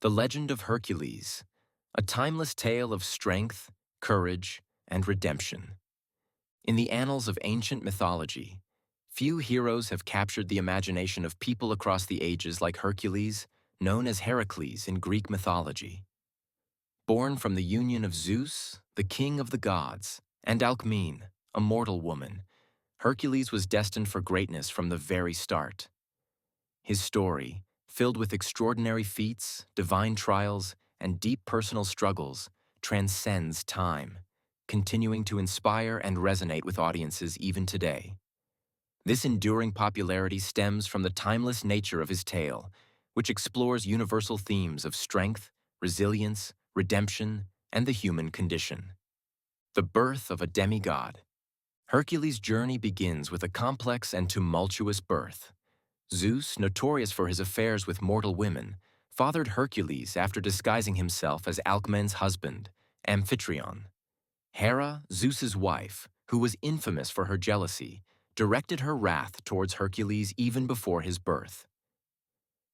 The Legend of Hercules, a timeless tale of strength, courage, and redemption. In the annals of ancient mythology, few heroes have captured the imagination of people across the ages like Hercules, known as Heracles in Greek mythology. Born from the union of Zeus, the king of the gods, and Alcmene, a mortal woman, Hercules was destined for greatness from the very start. His story, filled with extraordinary feats, divine trials, and deep personal struggles, transcends time, continuing to inspire and resonate with audiences even today. This enduring popularity stems from the timeless nature of his tale, which explores universal themes of strength, resilience, redemption, and the human condition. The birth of a demigod. Hercules' journey begins with a complex and tumultuous birth. Zeus, notorious for his affairs with mortal women, fathered Hercules after disguising himself as Alcmene's husband, Amphitryon. Hera, Zeus's wife, who was infamous for her jealousy, directed her wrath towards Hercules even before his birth.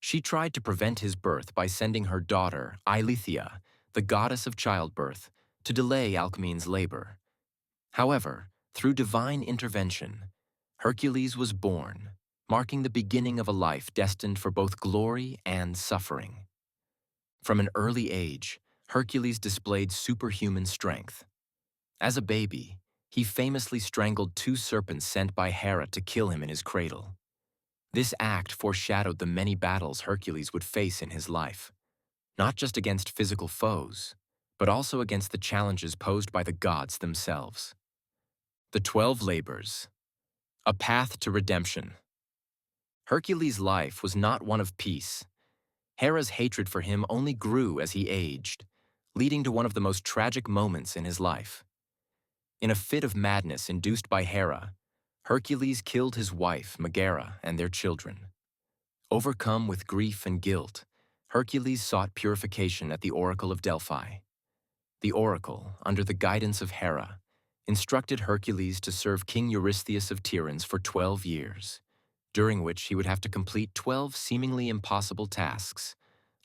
She tried to prevent his birth by sending her daughter, Eileithyia, the goddess of childbirth, to delay Alcmene's labor. However, through divine intervention, Hercules was born, marking the beginning of a life destined for both glory and suffering. From an early age, Hercules displayed superhuman strength. As a baby, he famously strangled 2 serpents sent by Hera to kill him in his cradle. This act foreshadowed the many battles Hercules would face in his life, not just against physical foes, but also against the challenges posed by the gods themselves. The 12 Labors, a path to redemption. Hercules' life was not one of peace. Hera's hatred for him only grew as he aged, leading to one of the most tragic moments in his life. In a fit of madness induced by Hera, Hercules killed his wife, Megara, and their children. Overcome with grief and guilt, Hercules sought purification at the Oracle of Delphi. The oracle, under the guidance of Hera, instructed Hercules to serve King Eurystheus of Tiryns for 12 years, during which he would have to complete 12 seemingly impossible tasks,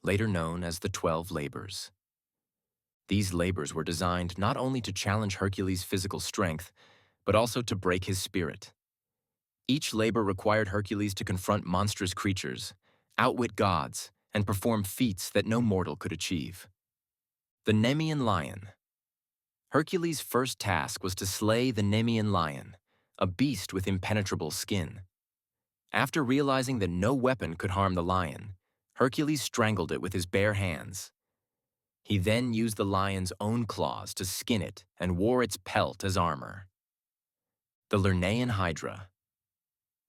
later known as the 12 Labors. These labors were designed not only to challenge Hercules' physical strength, but also to break his spirit. Each labor required Hercules to confront monstrous creatures, outwit gods, and perform feats that no mortal could achieve. The Nemean Lion. Hercules' first task was to slay the Nemean lion, a beast with impenetrable skin. After realizing that no weapon could harm the lion, Hercules strangled it with his bare hands. He then used the lion's own claws to skin it and wore its pelt as armor. The Lernaean Hydra.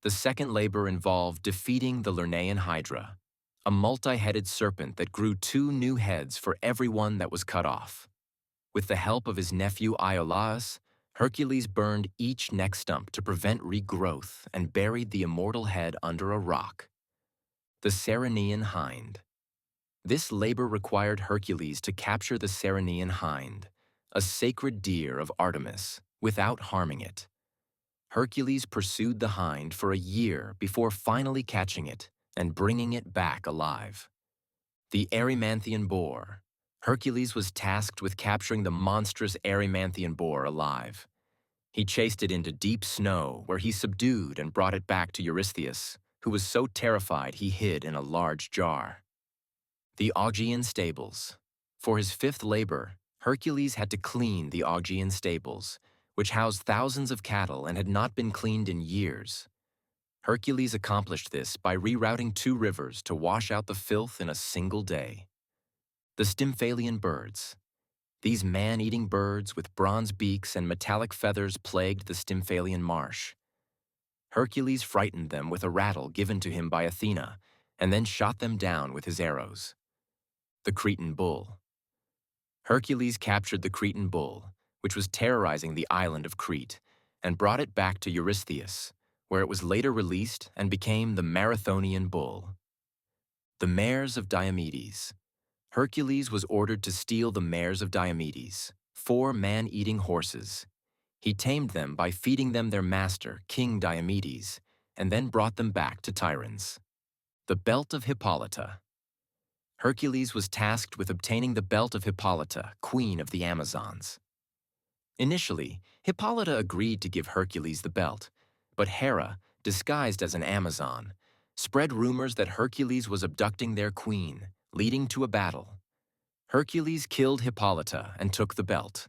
The second labor involved defeating the Lernaean Hydra, a multi-headed serpent that grew 2 new heads for every one that was cut off. With the help of his nephew Iolaus, Hercules burned each neck stump to prevent regrowth and buried the immortal head under a rock. The Ceryneian Hind. This labor required Hercules to capture the Ceryneian hind, a sacred deer of Artemis, without harming it. Hercules pursued the hind for a year before finally catching it and bringing it back alive. The Erymanthian boar. Hercules was tasked with capturing the monstrous Erymanthian boar alive. He chased it into deep snow, where he subdued and brought it back to Eurystheus, who was so terrified he hid in a large jar. The Augean stables. For his 5th labor, Hercules had to clean the Augean stables, which housed thousands of cattle and had not been cleaned in years. Hercules accomplished this by rerouting 2 rivers to wash out the filth in a single day. The Stymphalian birds. These man-eating birds with bronze beaks and metallic feathers plagued the Stymphalian marsh. Hercules frightened them with a rattle given to him by Athena, and then shot them down with his arrows. The Cretan bull. Hercules captured the Cretan bull, which was terrorizing the island of Crete, and brought it back to Eurystheus, where it was later released and became the Marathonian bull. The mares of Diomedes. Hercules was ordered to steal the mares of Diomedes, 4 man-eating horses. He tamed them by feeding them their master, King Diomedes, and then brought them back to Tiryns. The belt of Hippolyta. Hercules was tasked with obtaining the belt of Hippolyta, queen of the Amazons. Initially, Hippolyta agreed to give Hercules the belt, but Hera, disguised as an Amazon, spread rumors that Hercules was abducting their queen, leading to a battle. Hercules killed Hippolyta and took the belt.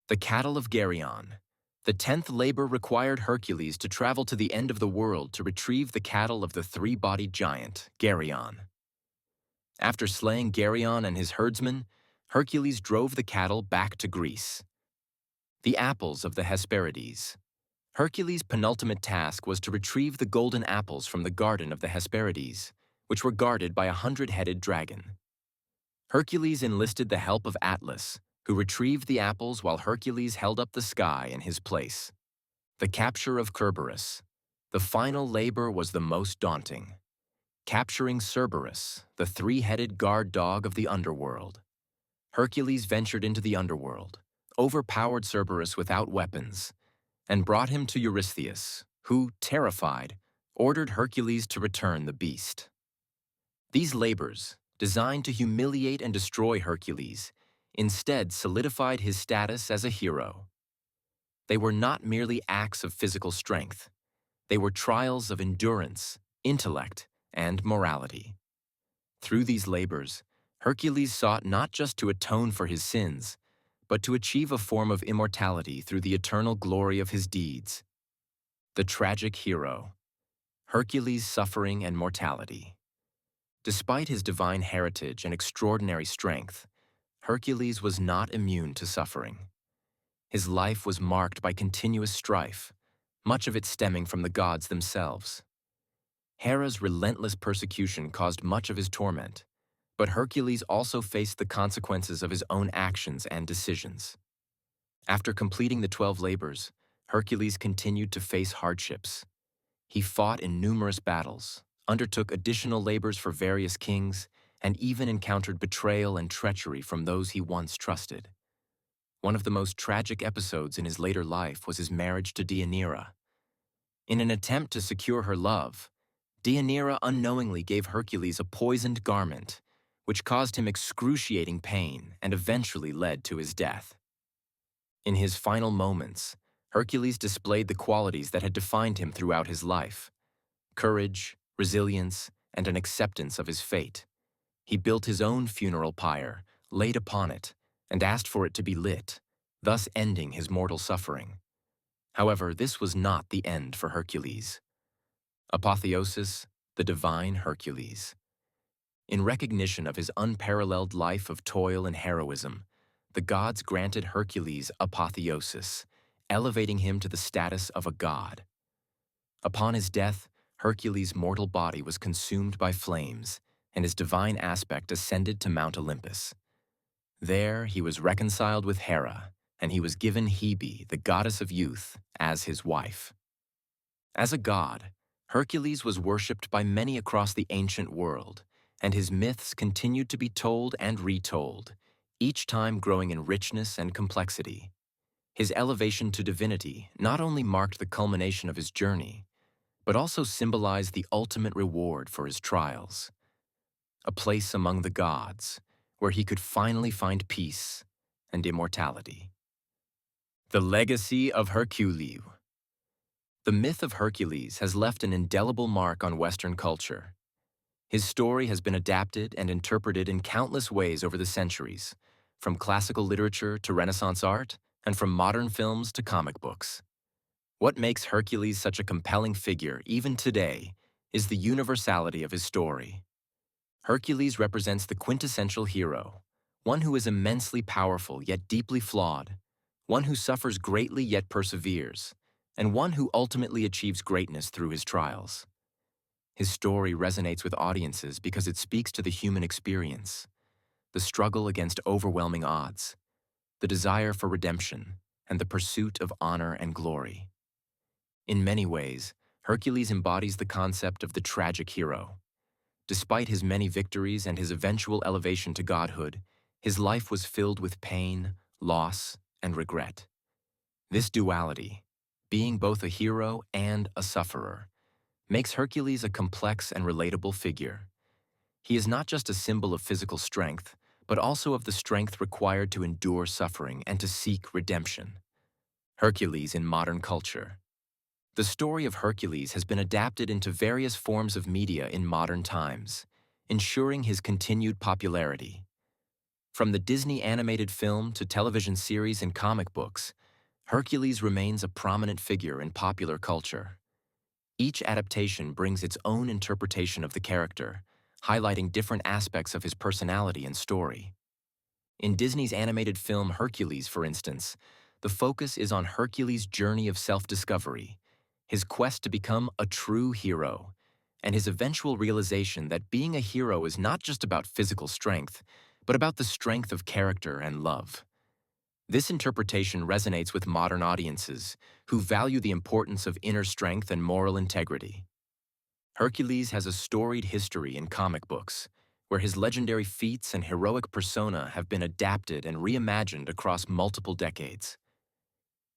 The cattle of Geryon. The 10th labor required Hercules to travel to the end of the world to retrieve the cattle of the three-bodied giant, Geryon. After slaying Geryon and his herdsmen, Hercules drove the cattle back to Greece. The apples of the Hesperides. Hercules' penultimate task was to retrieve the golden apples from the garden of the Hesperides, which were guarded by a 100-headed dragon. Hercules enlisted the help of Atlas, who retrieved the apples while Hercules held up the sky in his place. The capture of Cerberus. The final labor was the most daunting. Capturing Cerberus, the three-headed guard dog of the underworld. Hercules ventured into the underworld, overpowered Cerberus without weapons, and brought him to Eurystheus, who, terrified, ordered Hercules to return the beast. These labors, designed to humiliate and destroy Hercules, instead solidified his status as a hero. They were not merely acts of physical strength. They were trials of endurance, intellect, and morality. Through these labors, Hercules sought not just to atone for his sins, but to achieve a form of immortality through the eternal glory of his deeds. The tragic hero. Hercules' suffering and mortality. Despite his divine heritage and extraordinary strength, Hercules was not immune to suffering. His life was marked by continuous strife, much of it stemming from the gods themselves. Hera's relentless persecution caused much of his torment, but Hercules also faced the consequences of his own actions and decisions. After completing the 12 labors, Hercules continued to face hardships. He fought in numerous battles, undertook additional labors for various kings, and even encountered betrayal and treachery from those he once trusted. One of the most tragic episodes in his later life was his marriage to Deianira. In an attempt to secure her love, Deianira unknowingly gave Hercules a poisoned garment, which caused him excruciating pain and eventually led to his death. In his final moments, Hercules displayed the qualities that had defined him throughout his life: courage, resilience, and an acceptance of his fate. He built his own funeral pyre, laid upon it, and asked for it to be lit, thus ending his mortal suffering. However, this was not the end for Hercules. Apotheosis, the divine Hercules. In recognition of his unparalleled life of toil and heroism, the gods granted Hercules apotheosis, elevating him to the status of a god. Upon his death, Hercules' mortal body was consumed by flames, and his divine aspect ascended to Mount Olympus. There he was reconciled with Hera, and he was given Hebe, the goddess of youth, as his wife. As a god, Hercules was worshipped by many across the ancient world, and his myths continued to be told and retold, each time growing in richness and complexity. His elevation to divinity not only marked the culmination of his journey, but also symbolized the ultimate reward for his trials: a place among the gods, where he could finally find peace and immortality. The legacy of Hercules. The myth of Hercules has left an indelible mark on Western culture. His story has been adapted and interpreted in countless ways over the centuries, from classical literature to Renaissance art, and from modern films to comic books. What makes Hercules such a compelling figure, even today, is the universality of his story. Hercules represents the quintessential hero, one who is immensely powerful yet deeply flawed, one who suffers greatly yet perseveres, and one who ultimately achieves greatness through his trials. His story resonates with audiences because it speaks to the human experience: the struggle against overwhelming odds, the desire for redemption, and the pursuit of honor and glory. In many ways, Hercules embodies the concept of the tragic hero. Despite his many victories and his eventual elevation to godhood, his life was filled with pain, loss, and regret. This duality, being both a hero and a sufferer, makes Hercules a complex and relatable figure. He is not just a symbol of physical strength, but also of the strength required to endure suffering and to seek redemption. Hercules in modern culture. The story of Hercules has been adapted into various forms of media in modern times, ensuring his continued popularity. From the Disney animated film to television series and comic books, Hercules remains a prominent figure in popular culture. Each adaptation brings its own interpretation of the character, highlighting different aspects of his personality and story. In Disney's animated film Hercules, for instance, the focus is on Hercules' journey of self-discovery, his quest to become a true hero, and his eventual realization that being a hero is not just about physical strength, but about the strength of character and love. This interpretation resonates with modern audiences who value the importance of inner strength and moral integrity. Hercules has a storied history in comic books, where his legendary feats and heroic persona have been adapted and reimagined across multiple decades.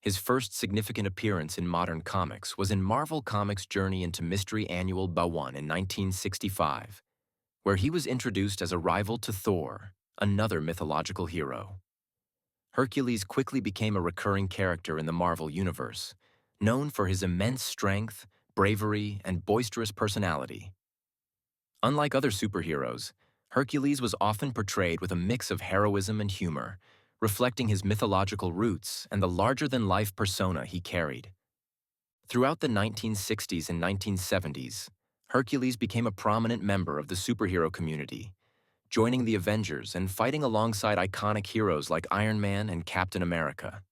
His first significant appearance in modern comics was in Marvel Comics' Journey into Mystery Annual #1 in 1965, where he was introduced as a rival to Thor, another mythological hero. Hercules quickly became a recurring character in the Marvel Universe, known for his immense strength, bravery, and boisterous personality. Unlike other superheroes, Hercules was often portrayed with a mix of heroism and humor, reflecting his mythological roots and the larger-than-life persona he carried. Throughout the 1960s and 1970s, Hercules became a prominent member of the superhero community, joining the Avengers and fighting alongside iconic heroes like Iron Man and Captain America.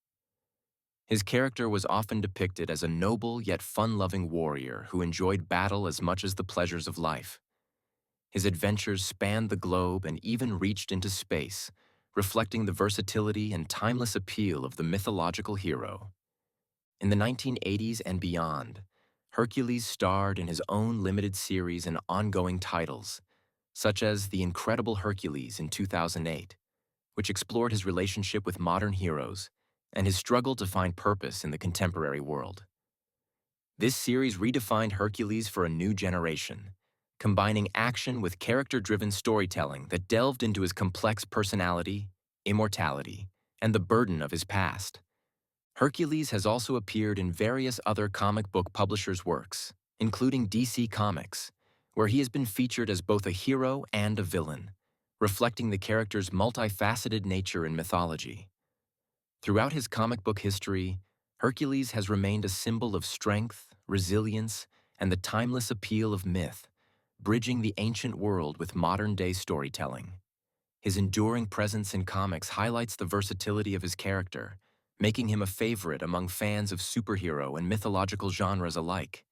His character was often depicted as a noble yet fun-loving warrior who enjoyed battle as much as the pleasures of life. His adventures spanned the globe and even reached into space, reflecting the versatility and timeless appeal of the mythological hero. In the 1980s and beyond, Hercules starred in his own limited series and ongoing titles, such as The Incredible Hercules in 2008, which explored his relationship with modern heroes and his struggle to find purpose in the contemporary world. This series redefined Hercules for a new generation, combining action with character-driven storytelling that delved into his complex personality, immortality, and the burden of his past. Hercules has also appeared in various other comic book publishers' works, including DC Comics, where he has been featured as both a hero and a villain, reflecting the character's multifaceted nature in mythology. Throughout his comic book history, Hercules has remained a symbol of strength, resilience, and the timeless appeal of myth, bridging the ancient world with modern-day storytelling. His enduring presence in comics highlights the versatility of his character, making him a favorite among fans of superhero and mythological genres alike.